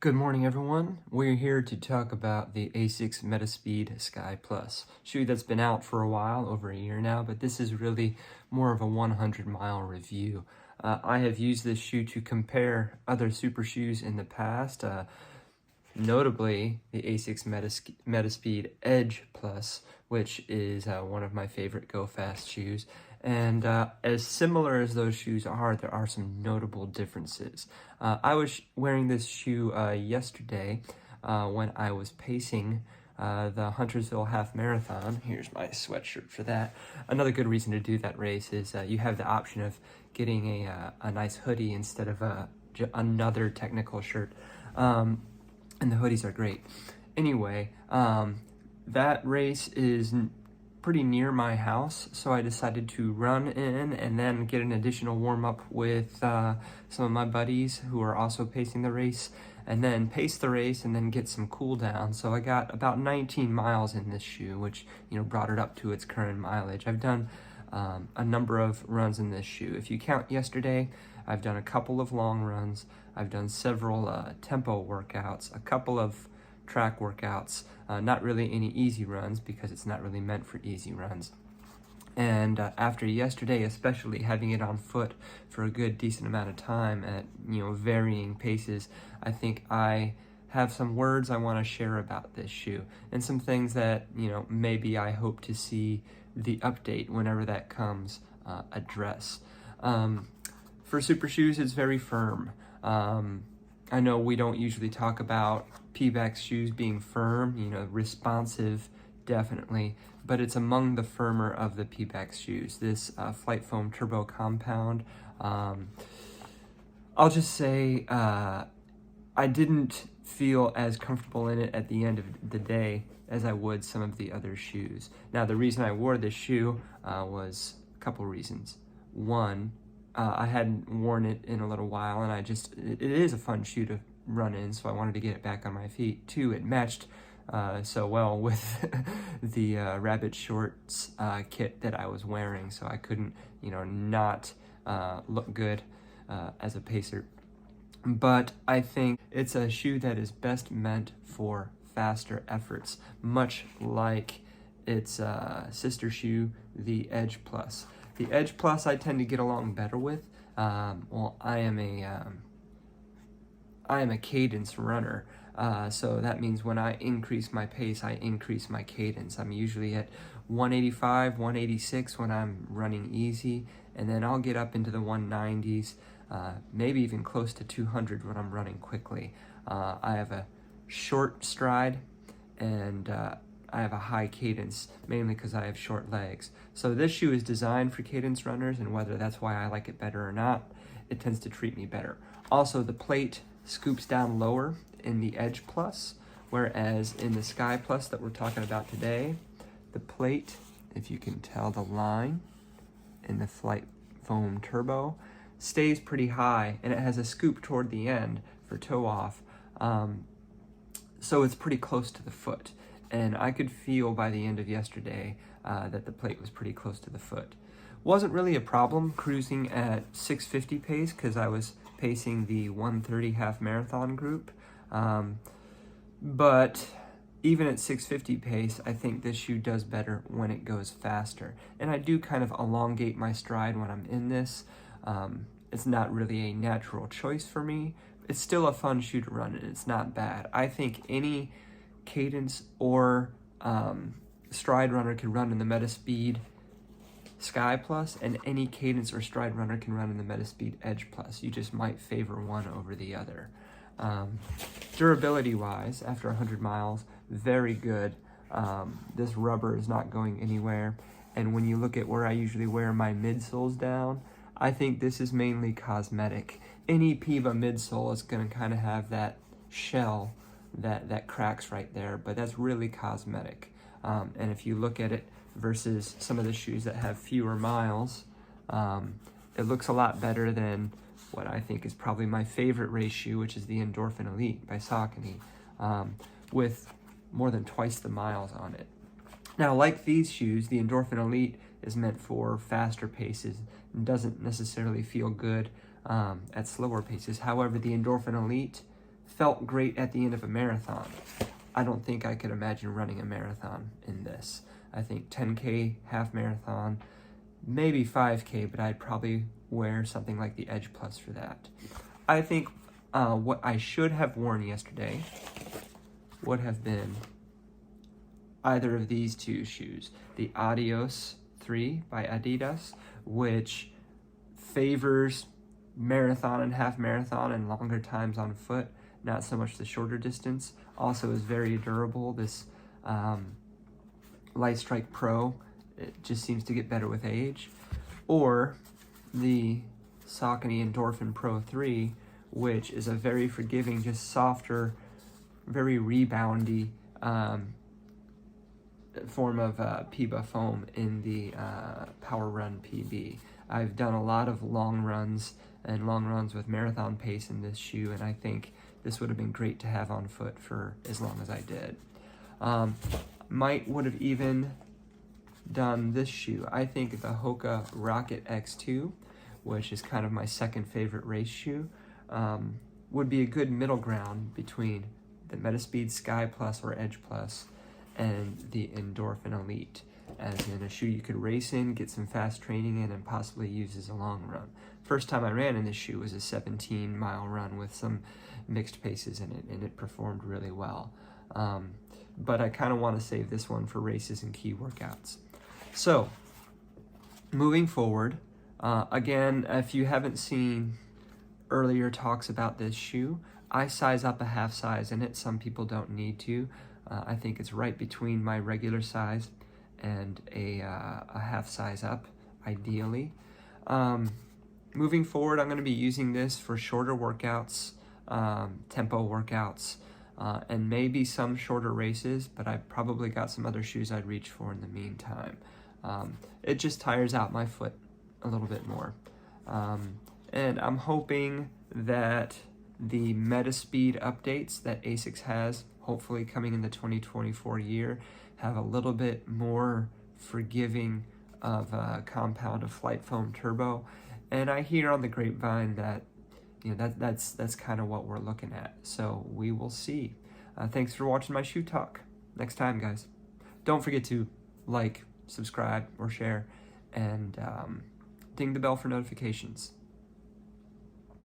Good morning, everyone. We're here to talk about the ASICS Metaspeed Sky Plus shoe that's been out for a while, over a year now, but this is really more of a 100-mile review. I have used this shoe to compare other super shoes in the past, notably the ASICS Metaspeed Edge Plus, which is one of my favorite Go Fast shoes. And as similar as those shoes are, there are some notable differences. I was wearing this shoe yesterday when I was pacing the Huntersville Half Marathon. Here's my sweatshirt for that. Another good reason to do that race is you have the option of getting a nice hoodie instead of another technical shirt. And the hoodies are great. Anyway, that race is pretty near my house, so I decided to run in and then get an additional warm-up with some of my buddies who are also pacing the race, and then pace the race and then get some cool down. So I got about 19 miles in this shoe, which brought it up to its current mileage. I've done a number of runs in this shoe. If you count yesterday, I've done a couple of long runs. I've done several tempo workouts, a couple of track workouts, not really any easy runs because it's not really meant for easy runs. And after yesterday, especially having it on foot for a good decent amount of time at varying paces, I think I have some words I want to share about this shoe and some things that maybe I hope to see the update, whenever that comes, address. For super shoes, it's very firm. I know we don't usually talk about Pebax shoes being firm, responsive, definitely, but it's among the firmer of the Pebax shoes. This Flight Foam Turbo Compound, I'll just say I didn't feel as comfortable in it at the end of the day as I would some of the other shoes. Now, the reason I wore this shoe was a couple reasons. One, I hadn't worn it in a little while, and it is a fun shoe to run in, so I wanted to get it back on my feet. Two, it matched so well with the Rabbit Shorts kit that I was wearing, so I couldn't, not look good as a pacer. But I think it's a shoe that is best meant for faster efforts, much like its sister shoe, the Edge Plus. The Edge Plus I tend to get along better with. Well, I am a cadence runner, so that means when I increase my pace, I increase my cadence. I'm usually at 185, 186 when I'm running easy, and then I'll get up into the 190s, maybe even close to 200 when I'm running quickly. I have a short stride, and I have a high cadence, mainly because I have short legs. So this shoe is designed for cadence runners, and whether that's why I like it better or not, it tends to treat me better. Also, the plate scoops down lower in the Edge Plus, whereas in the Sky Plus that we're talking about today, the plate, if you can tell the line in the Flight Foam Turbo, stays pretty high, and it has a scoop toward the end for toe off, so it's pretty close to the foot. And I could feel by the end of yesterday that the plate was pretty close to the foot. Wasn't really a problem cruising at 650 pace because I was pacing the 130 half marathon group. But even at 650 pace, I think this shoe does better when it goes faster. And I do kind of elongate my stride when I'm in this. It's not really a natural choice for me. It's still a fun shoe to run, and it's not bad. I think any cadence or stride runner can run in the Metaspeed Sky Plus, and any cadence or stride runner can run in the Metaspeed Edge Plus. You just might favor one over the other. Durability wise, after 100 miles, very good. This rubber is not going anywhere, and when you look at where I usually wear my midsoles down, I think this is mainly cosmetic. Any Peba midsole is going to kind of have that shell that cracks right there, but that's really cosmetic. And if you look at it versus some of the shoes that have fewer miles, it looks a lot better than what I think is probably my favorite race shoe, which is the Endorphin Elite by Saucony, with more than twice the miles on it. Now, like these shoes, the Endorphin Elite is meant for faster paces and doesn't necessarily feel good at slower paces. However, the Endorphin Elite felt great at the end of a marathon. I don't think I could imagine running a marathon in this. I think 10K, half marathon, maybe 5K, but I'd probably wear something like the Edge Plus for that. I think what I should have worn yesterday would have been either of these two shoes. The Adios 3 by Adidas, which favors marathon and half marathon and longer times on foot, not so much the shorter distance. Also is very durable. This Light Strike Pro, it just seems to get better with age. Or the Saucony Endorphin Pro 3, which is a very forgiving, just softer, very reboundy form of PBA foam in the Power Run PB. I've done a lot of long runs with marathon pace in this shoe, and I think this would have been great to have on foot for as long as I did. Would have even done this shoe. I think the Hoka Rocket X2, which is kind of my second favorite race shoe, would be a good middle ground between the Metaspeed Sky Plus or Edge Plus and the Endorphin Elite, as in a shoe you could race in, get some fast training in, and possibly use as a long run. First time I ran in this shoe was a 17-mile run with some mixed paces in it, and it performed really well. But I kind of want to save this one for races and key workouts. So, moving forward, again, if you haven't seen earlier talks about this shoe, I size up a half size in it. Some people don't need to. I think it's right between my regular size and a half size up, ideally. Moving forward, I'm going to be using this for shorter workouts, tempo workouts, and maybe some shorter races, but I've probably got some other shoes I'd reach for in the meantime. It just tires out my foot a little bit more. And I'm hoping that the Metaspeed updates that ASICS has, hopefully coming in the 2024 year, have a little bit more forgiving of a compound of Flight Foam Turbo. And I hear on the grapevine that that's kind of what we're looking at. So we will see. Thanks for watching my shoe talk. Next time, guys. Don't forget to like, subscribe, or share, and ding the bell for notifications.